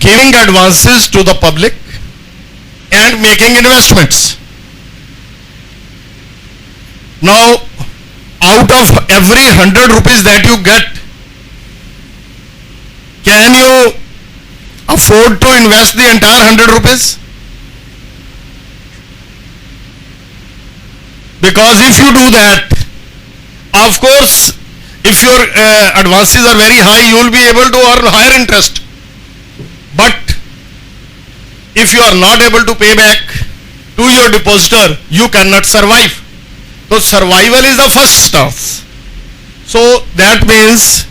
giving advances to the public and making investments. Now, out of every 100 rupees that you get, can you afford to invest the entire 100 rupees? Because if you do that, of course, if your advances are very high, you will be able to earn higher interest. But if you are not able to pay back to your depositor, you cannot survive. So survival is the first task. So that means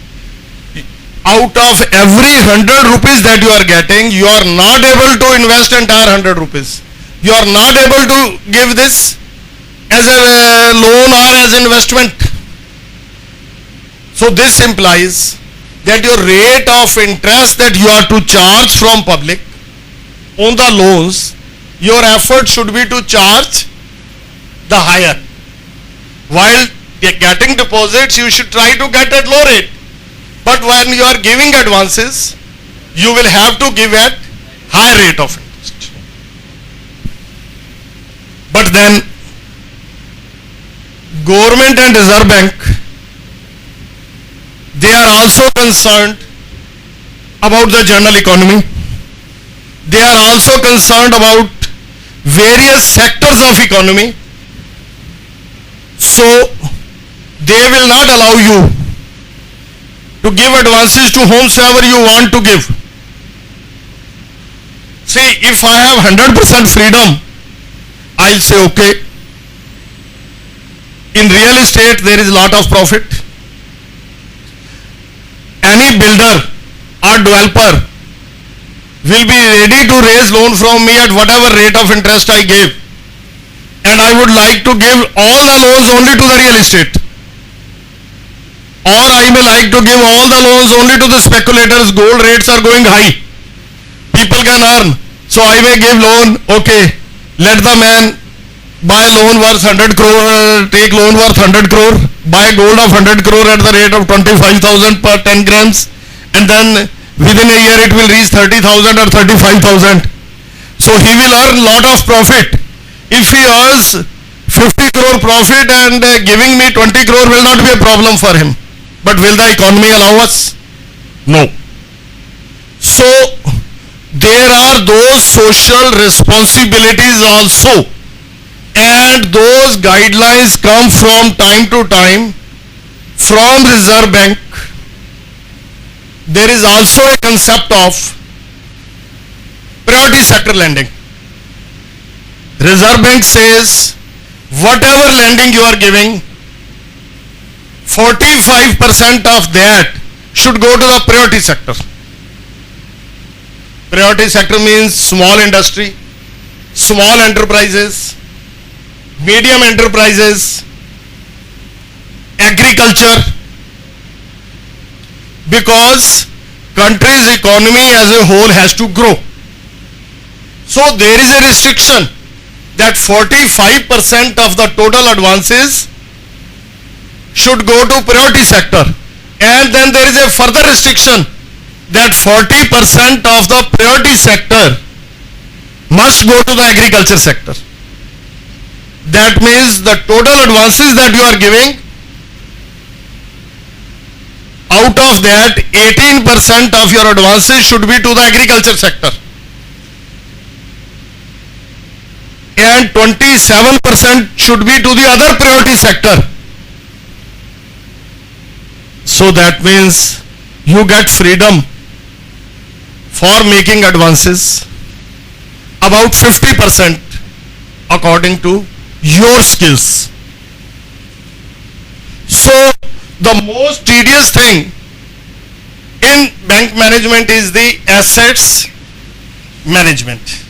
out of every 100 rupees that you are getting, you are not able to invest entire 100 rupees. You are not able to give this as a loan or as investment. So this implies that your rate of interest that you are to charge from public on the loans, your effort should be to charge the higher. While getting deposits, you should try to get at low rate. But when you are giving advances, you will have to give at high rate of interest. But then, government and Reserve Bank, they are also concerned about the general economy. They are also concerned about various sectors of economy. So they will not allow you to give advances to whomsoever you want to give. See, if I have 100% freedom, I'll say okay. In real estate, there is a lot of profit. Any builder or developer will be ready to raise loan from me at whatever rate of interest I give. And I would like to give all the loans only to the real estate. Or I may like to give all the loans only to the speculators. Gold rates are going high. People can earn. So I may give loan, okay, let the man buy loan worth 100 crore, take loan worth 100 crore, buy gold of 100 crore at the rate of 25,000 per 10 grams, and then within a year it will reach 30,000 or 35,000. So he will earn lot of profit. If he earns 50 crore profit and giving me 20 crore will not be a problem for him. But will the economy allow us? No. So there are those social responsibilities also, and those guidelines come from time to time from Reserve Bank. There is also a concept of priority sector lending. Reserve Bank says whatever lending you are giving, 45% of that should go to the priority sector. Priority sector means small industry, small enterprises, medium enterprises, agriculture, because country's economy as a whole has to grow. So there is a restriction that 45% of the total advances should go to priority sector, and then there is a further restriction that 40% of the priority sector must go to the agriculture sector. That means the total advances that you are giving, out of that 18% of your advances should be to the agriculture sector, and 27% should be to the other priority sector. So that means you get freedom for making advances about 50% according to your skills. So the most tedious thing in bank management is the assets management.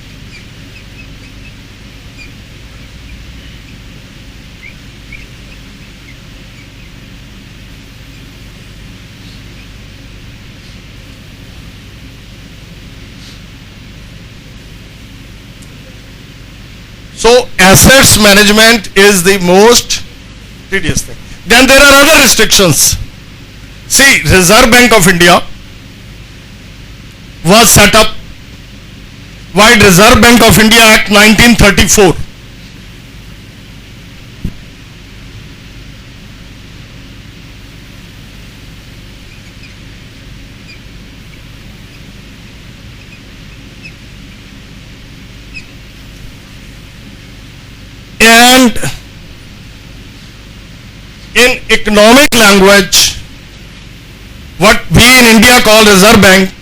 So assets management is the most tedious thing. Then there are other restrictions. See, Reserve Bank of India was set up Why Reserve Bank of India Act 1934. And in economic language, what we in India call Reserve Bank,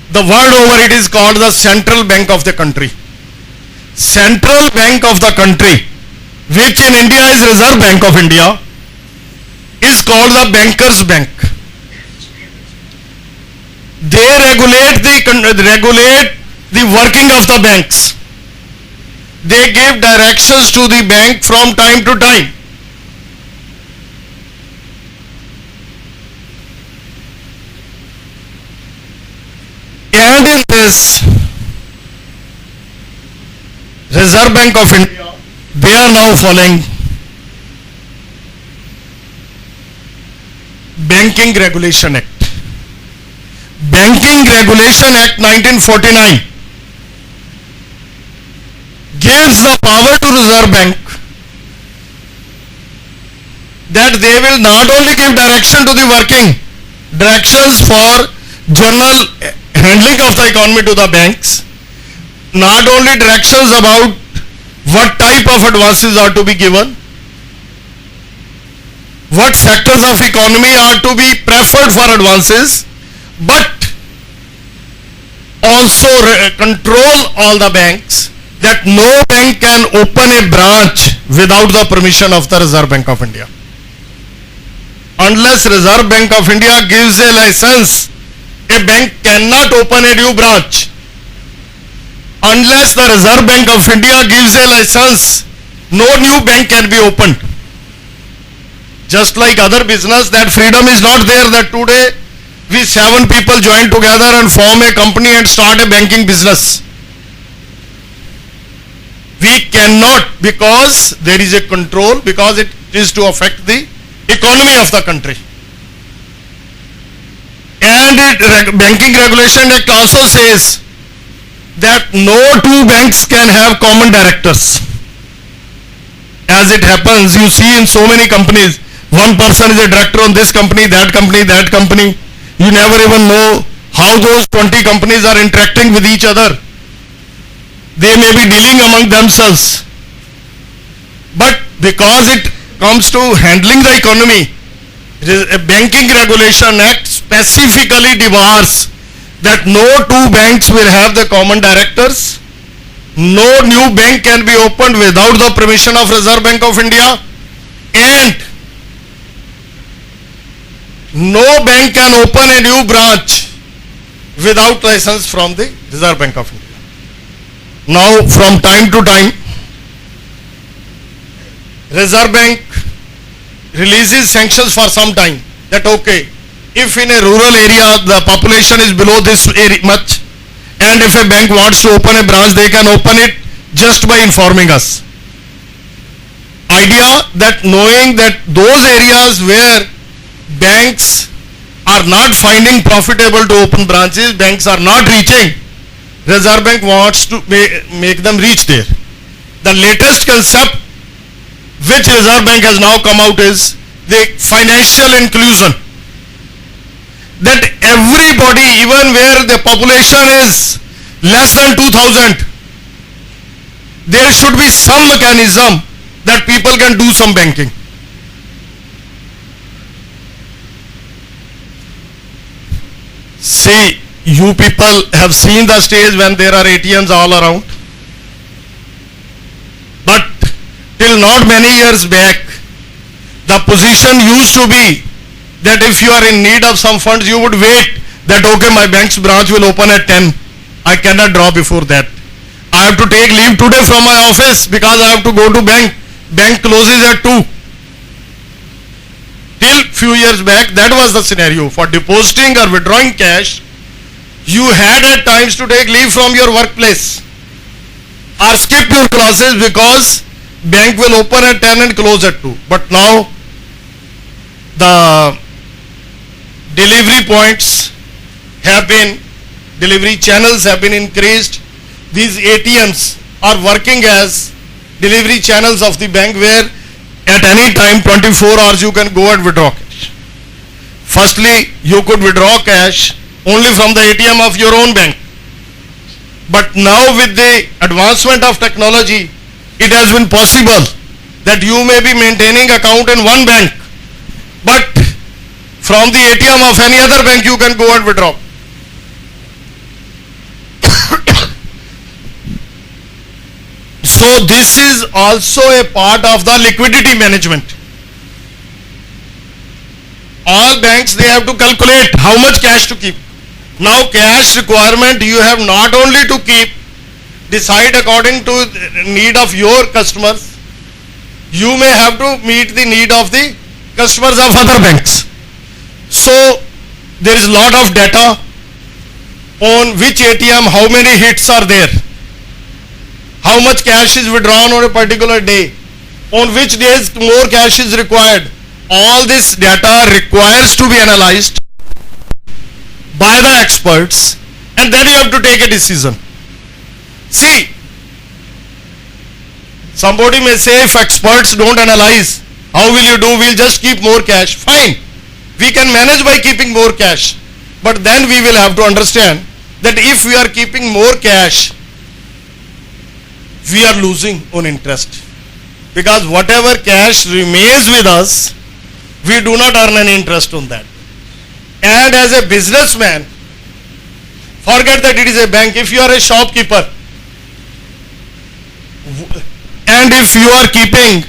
the world over it is called the Central Bank of the country. Central Bank of the country, which in India is Reserve Bank of India, is called the Bankers Bank. They regulate the working of the banks. They give directions to the bank from time to time. And in this Reserve Bank of India, they are now following Banking Regulation Act. Banking Regulation Act 1949 gives the power to Reserve Bank that they will not only give direction to the working, directions for general handling of the economy to the banks, not only directions about what type of advances are to be given, what sectors of economy are to be preferred for advances, but also control all the banks, that no bank can open a branch without the permission of the Reserve Bank of India. Unless Reserve Bank of India gives a license, a bank cannot open a new branch. Unless the Reserve Bank of India gives a license, no new bank can be opened. Just like other business, that freedom is not there, that today we 7 people join together and form a company and start a banking business. We cannot, because there is a control, because it is to affect the economy of the country. And Banking Regulation Act also says that no 2 banks can have common directors. As it happens, you see in so many companies, one person is a director on this company, that company, that company. You never even know how those 20 companies are interacting with each other. They may be dealing among themselves. But because it comes to handling the economy, a Banking Regulation Act specifically debars that no 2 banks will have the common directors, no new bank can be opened without the permission of Reserve Bank of India, and no bank can open a new branch without license from the Reserve Bank of India. Now, from time to time, Reserve Bank releases sanctions for some time, that okay, if in a rural area the population is below this much, and if a bank wants to open a branch, they can open it just by informing us. Idea that knowing that those areas where banks are not finding profitable to open branches, banks are not reaching, Reserve Bank wants to make them reach there. The latest concept which Reserve Bank has now come out is the financial inclusion. That everybody, even where the population is less than 2,000, there should be some mechanism that people can do some banking. See, you people have seen the stage when there are ATMs all around. But till not many years back, the position used to be that if you are in need of some funds, you would wait that okay, my bank's branch will open at 10. I cannot draw before that. I have to take leave today from my office because I have to go to bank. Bank closes at 2. Till few years back, that was the scenario. For depositing or withdrawing cash, you had at times to take leave from your workplace or skip your classes because bank will open at 10 and close at 2. But now the delivery points have been, delivery channels have been increased. these ATMs are working as delivery channels of the bank, where at any time 24 hours you can go and withdraw cash. Firstly, you could withdraw cash only from the ATM of your own bank. But now with the advancement of technology, it has been possible that you may be maintaining account in one bank, but from the ATM of any other bank you can go and withdraw. So this is also a part of the liquidity management. All banks, they have to calculate how much cash to keep. Now cash requirement you have not only to keep, decide according to the need of your customers, you may have to meet the need of the customers of other banks. So there is a lot of data on which ATM, how many hits are there, how much cash is withdrawn on a particular day, on which days more cash is required. All this data requires to be analyzed by the experts, and then you have to take a decision. See, somebody may say, if experts don't analyze, how will you do? We'll just keep more cash. Fine, we can manage by keeping more cash, but then we will have to understand that if we are keeping more cash, we are losing on interest, because whatever cash remains with us, we do not earn any interest on that. And as a businessman, forget that it is a bank. If you are a shopkeeper and if you are keeping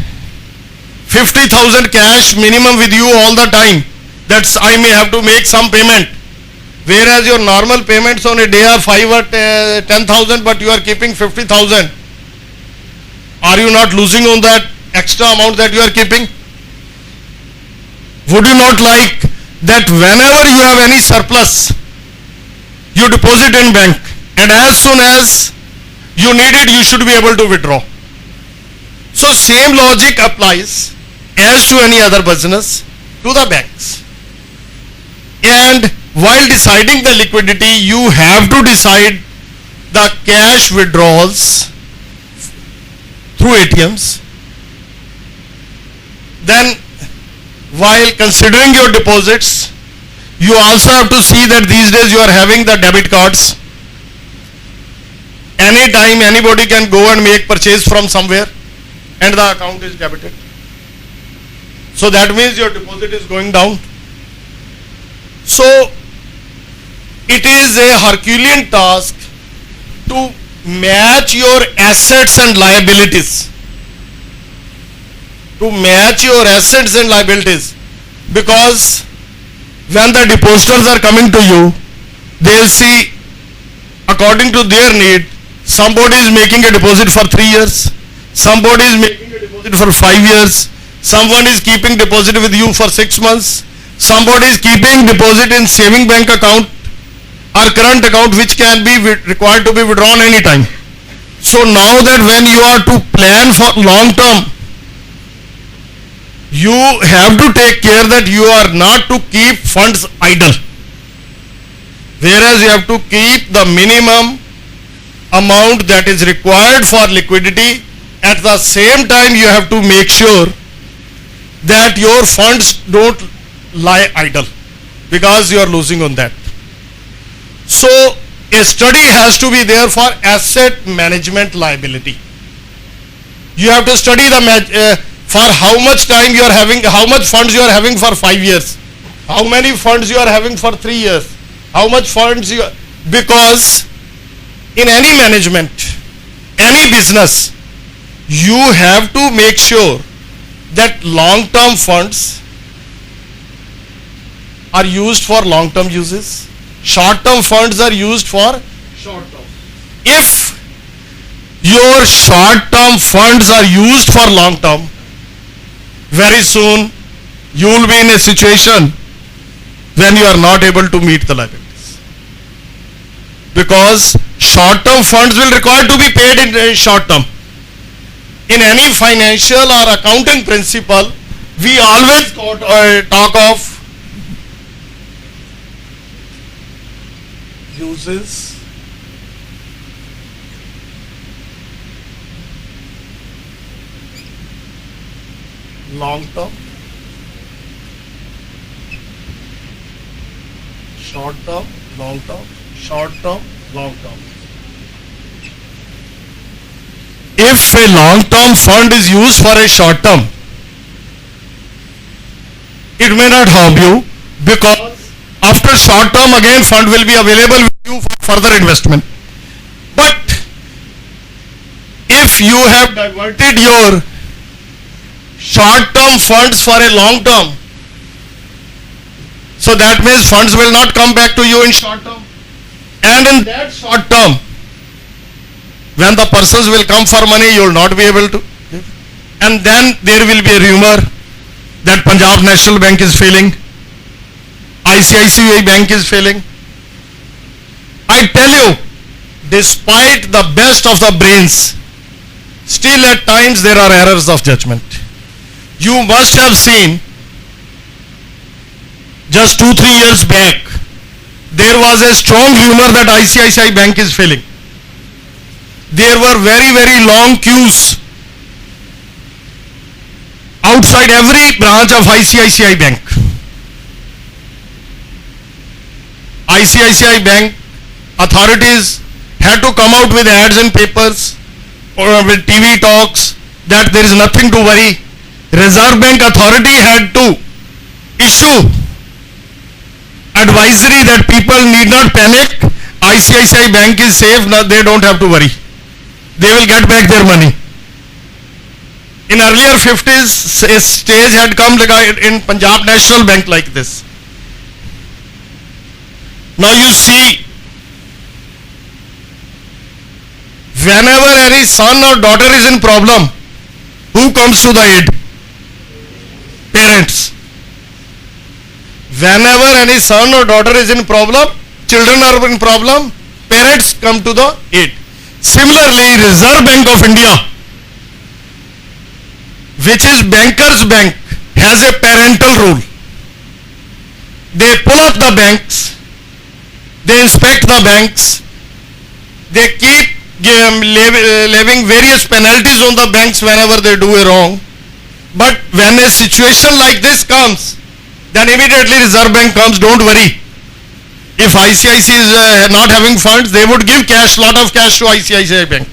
50,000 cash minimum with you all the time, that's I may have to make some payment, whereas your normal payments on a day are 5 or 10,000, but you are keeping 50,000. Are you not losing on that extra amount that you are keeping? Would you not like that whenever you have any surplus, you deposit in bank, and as soon as you need it, you should be able to withdraw? So same logic applies as to any other business to the banks. And while deciding the liquidity, you have to decide the cash withdrawals through ATMs. Then while considering your deposits, you also have to see that these days you are having the debit cards. Anytime anybody can go and make purchase from somewhere and the account is debited. So that means your deposit is going down. So it is a Herculean task to match your assets and liabilities. To match your assets and liabilities, because when the depositors are coming to you, they'll see according to their need. Somebody is making a deposit for 3 years, somebody is making a deposit for 5 years, someone is keeping deposit with you for 6 months, somebody is keeping deposit in saving bank account or current account, which can be required to be withdrawn anytime. So now that when you are to plan for long term, you have to take care that you are not to keep funds idle, whereas you have to keep the minimum amount that is required for liquidity. At the same time, you have to make sure that your funds don't lie idle, because you are losing on that. So a study has to be there for asset management liability. You have to study the for how much time you are having, how much funds you are having for 5 years, how many funds you are having for 3 years, how much funds you are, because in any management, any business, you have to make sure that long-term funds are used for long-term uses, short-term funds are used for short-term. If your short-term funds are used for long-term, very soon you will be in a situation when you are not able to meet the liabilities, because short-term funds will require to be paid in short-term. In any financial or accounting principle, we always talk of uses long term, short term, long term, short term, long term. If a long term fund is used for a short term, it may not harm you, because after short term again fund will be available with you for further investment. But if you have diverted your short term funds for a long term, so that means funds will not come back to you in short term, and in that short term, when the persons will come for money, you will not be able to give. And then there will be a rumor that Punjab National Bank is failing, ICICI Bank is failing. I tell you, despite the best of the brains, still at times there are errors of judgment. You must have seen just 2-3 years back, there was a strong rumor that ICICI Bank is failing. There were very, very long queues outside every branch of ICICI Bank. ICICI Bank authorities had to come out with ads in papers or with TV talks that there is nothing to worry. Reserve Bank authority had to issue advisory that people need not panic. ICICI Bank is safe, they don't have to worry. They will get back their money. In earlier 50s, a stage had come in Punjab National Bank like this. Now you see, whenever any son or daughter is in problem, who comes to the aid? Parents. Whenever any son or daughter is in problem, children are in problem, parents come to the aid. Similarly, Reserve Bank of India, which is bankers' bank, has a parental role. They pull up the banks, they inspect the banks, they keep levying various penalties on the banks whenever they do a wrong. But when a situation like this comes, then immediately Reserve Bank comes, don't worry. If ICICI is not having funds, they would give cash, lot of cash to ICICI Bank.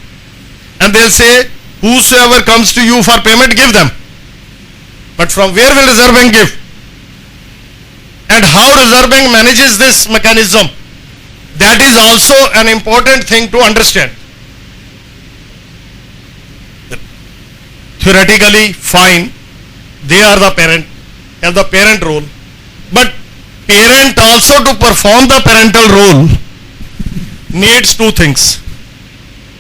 And they'll say, whosoever comes to you for payment, give them. But from where will Reserve Bank give? And how Reserve Bank manages this mechanism, that is also an important thing to understand. Theoretically, fine, they are the parent, have the parent role. But parent also, to perform the parental role, needs two things: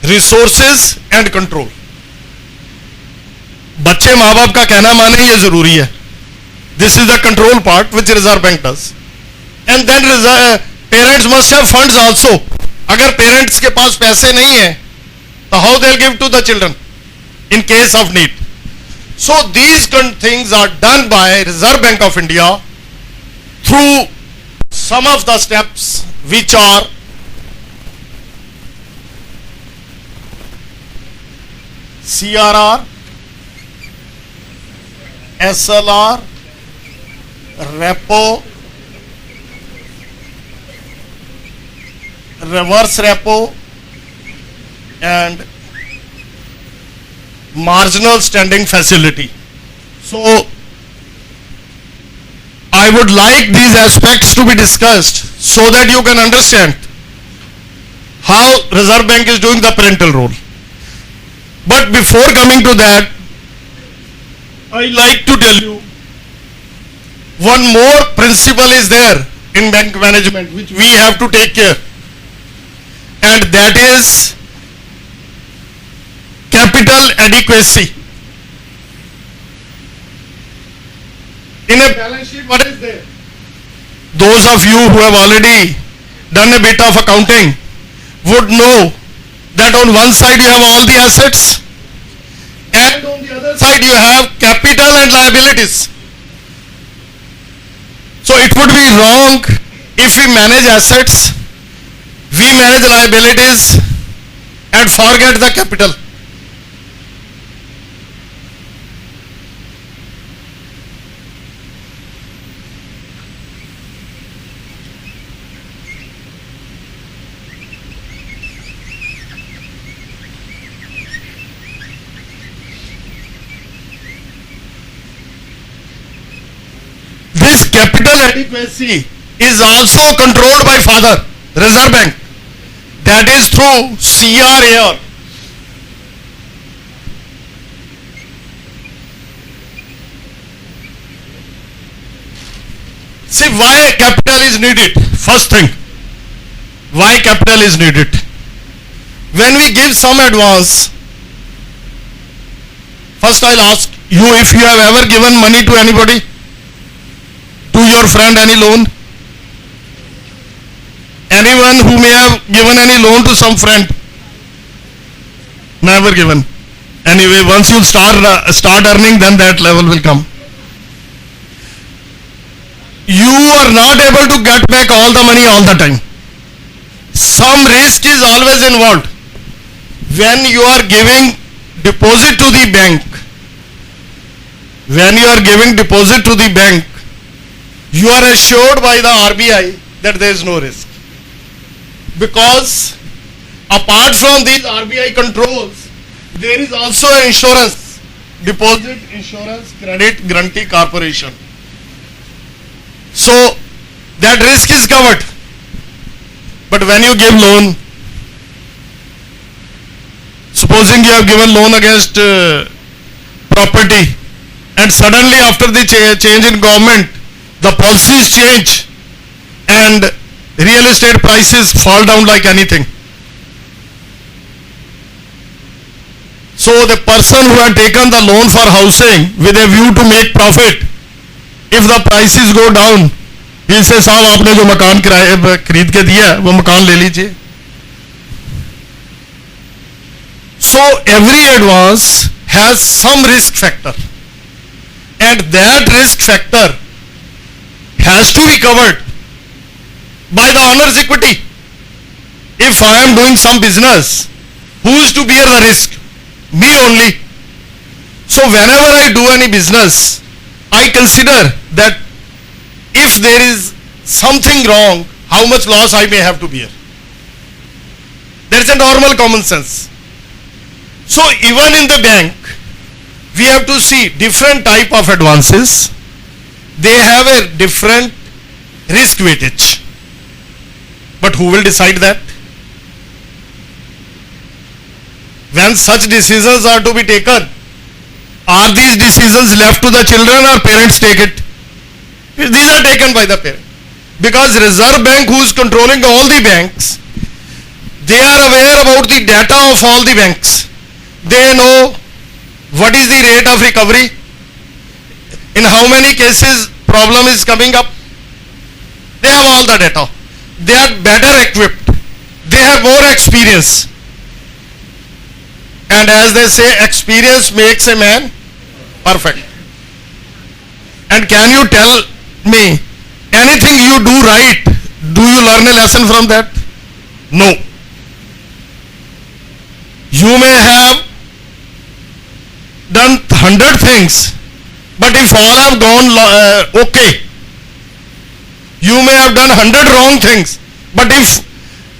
resources and control. बच्चे माँ बाप का कहना माने ये जरूरी है. This is the control part which Reserve Bank does. And then parents must have funds also. अगर parents के पास पैसे नहीं है, तो how they'll give to the children in case of need? So these things are done by Reserve Bank of India through some of the steps which are CRR, SLR, repo, reverse repo, and marginal standing facility. So I would like these aspects to be discussed so that you can understand how Reserve Bank is doing the parental role. But before coming to that, I like to tell you one more principle is there in bank management which we have to take care, and that is capital adequacy. In a balance sheet, what is there? Those of you who have already done a bit of accounting would know that on one side you have all the assets and on the other side you have capital and liabilities. So it would be wrong if we manage assets, we manage liabilities and forget the capital. This capital adequacy is also controlled by father, Reserve Bank. That is through CRAR. See why capital is needed. First thing, why capital is needed. When we give some advance, first I'll ask you if you have ever given money to anybody, to your friend, any loan. Anyone who may have given any loan to some friend? Never given. Anyway, once you start earning, then that level will come. You are not able to get back all the money all the time. Some risk is always involved. When you are giving deposit to the bank, you are assured by the RBI that there is no risk. Because apart from these RBI controls, there is also an insurance, Deposit Insurance Credit Guarantee Corporation. So that risk is covered. But when you give loan, supposing you have given loan against property, and suddenly after the change in government, the policies change and real estate prices fall down like anything. So the person who had taken the loan for housing with a view to make profit, if the prices go down, he says, साहब आपने जो मकान किराए खरीद के दिया वो मकान ले लीजिए. So every advance has some risk factor, and that risk factor has to be covered by the owner's equity. If I am doing some business, who is to bear the risk? Me only. So whenever I do any business, I consider that if there is something wrong, how much loss I may have to bear. There is a normal common sense. So even in the bank, we have to see different type of advances. They have a different risk weightage. But who will decide that? When such decisions are to be taken, are these decisions left to the children or parents take it? These are taken by the parent. Because Reserve Bank, who is controlling all the banks, they are aware about the data of all the banks. They know what is the rate of recovery, in how many cases problem is coming up. They have all the data. They are better equipped. They have more experience. And as they say, experience makes a man perfect. And can you tell me anything you do right, do you learn a lesson from that? No. You may have done 100 things, but if all have gone okay, you may have done 100 wrong things, but if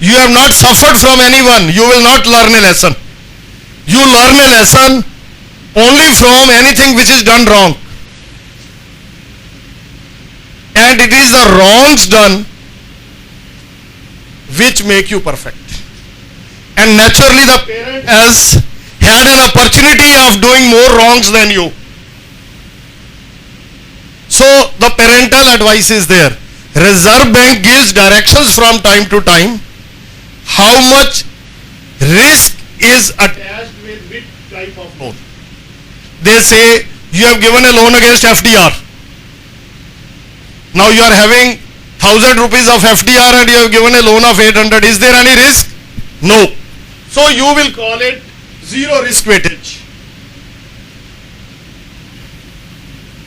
you have not suffered from anyone, you will not learn a lesson. You learn a lesson only from anything which is done wrong. And it is the wrongs done which make you perfect. And naturally the parent has had an opportunity of doing more wrongs than you. So the parental advice is there. Reserve Bank gives directions from time to time how much risk is attached with which type of loan. They say you have given a loan against FDR. Now you are having 1000 rupees of FDR and you have given a loan of 800. Is there any risk? No. So you will call it zero risk weightage.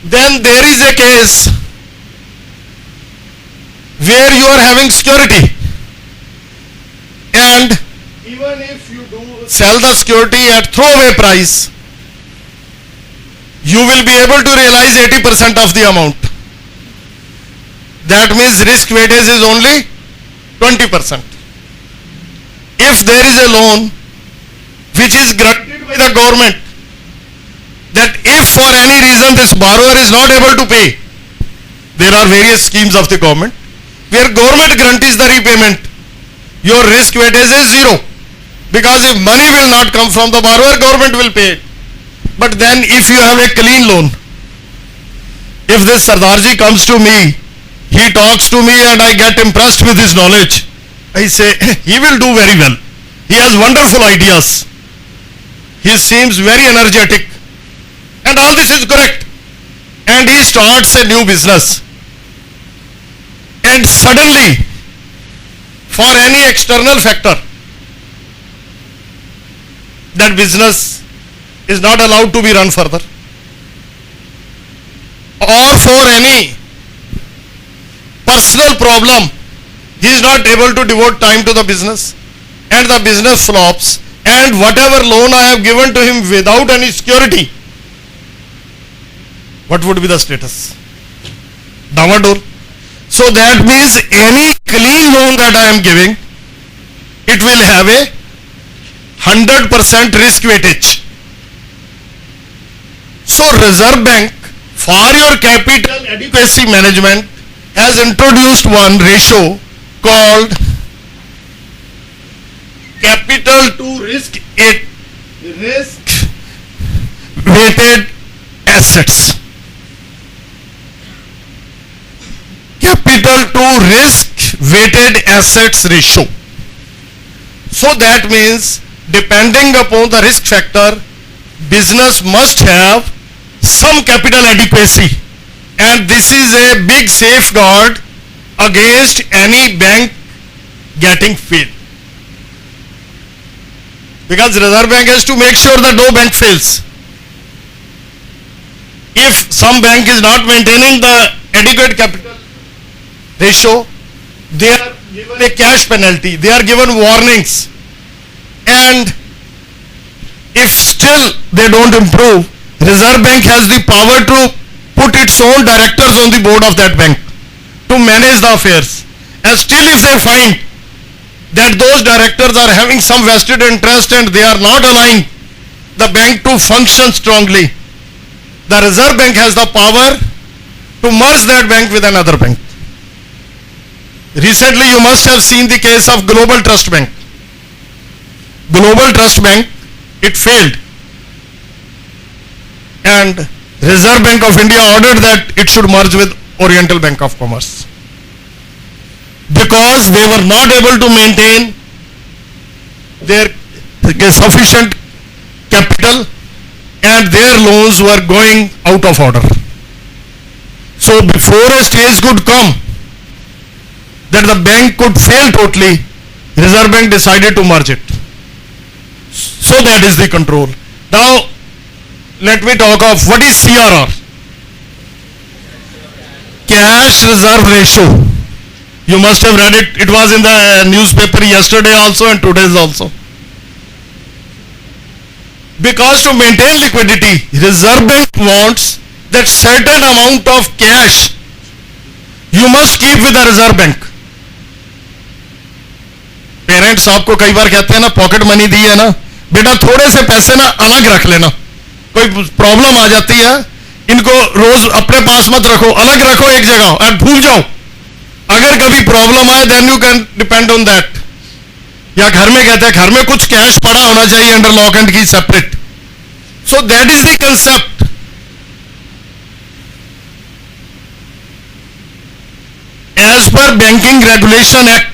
Then there is a case where you are having security, and even if you do sell the security at throwaway price, you will be able to realize 80% of the amount. That means risk weightage is only 20%. If there is a loan which is granted by the government, that if for any reason this borrower is not able to pay, there are various schemes of the government where government guarantees the repayment. Your risk weightage is zero, because if money will not come from the borrower, government will pay it. But then if you have a clean loan, if this Sardarji comes to me, he talks to me and I get impressed with his knowledge, I say, he will do very well. He has wonderful ideas. He seems very energetic. And all this is correct. And he starts a new business. And suddenly, for any external factor, that business is not allowed to be run further. Or for any personal problem, he is not able to devote time to the business, and the business flops, and whatever loan I have given to him without any security, what would be the status? Damador. So that means any clean loan that I am giving, it will have a 100% risk weightage. So Reserve Bank, for your capital adequacy management, has introduced one ratio called capital to risk weighted assets. Capital to risk weighted assets ratio. So that means, depending upon the risk factor, business must have some capital adequacy, and this is a big safeguard against any bank getting failed. Because Reserve Bank has to make sure that no bank fails. If some bank is not maintaining the adequate capital ratio, they are given a cash penalty, they are given warnings, and if still they don't improve, Reserve Bank has the power to put its own directors on the board of that bank to manage the affairs. And still if they find that those directors are having some vested interest and they are not allowing the bank to function strongly, the Reserve Bank has the power to merge that bank with another bank. Recently you must have seen the case of Global Trust Bank. Global Trust Bank, it failed, and Reserve Bank of India ordered that it should merge with Oriental Bank of Commerce, because they were not able to maintain their sufficient capital and their loans were going out of order. So before a stage could come that the bank could fail totally, Reserve Bank decided to merge it. So that is the control. Now let me talk of what is CRR. Cash reserve ratio. You must have read it. It was in the newspaper yesterday also and today's also. Because to maintain liquidity, Reserve Bank wants that certain amount of cash you must keep with the Reserve Bank. Parents आपको कई बार कहते हैं ना, pocket money दी है ना, बेटा थोड़े से पैसे ना अलग रख लेना, कोई प्रॉब्लम आ जाती है, इनको रोज अपने पास मत रखो, अलग रखो एक जगह और भूल जाओ, अगर कभी प्रॉब्लम आए then you can depend on that. या घर में कहते हैं घर में कुछ कैश पड़ा होना चाहिए under lock and key separate. So that is the concept. As per banking regulation act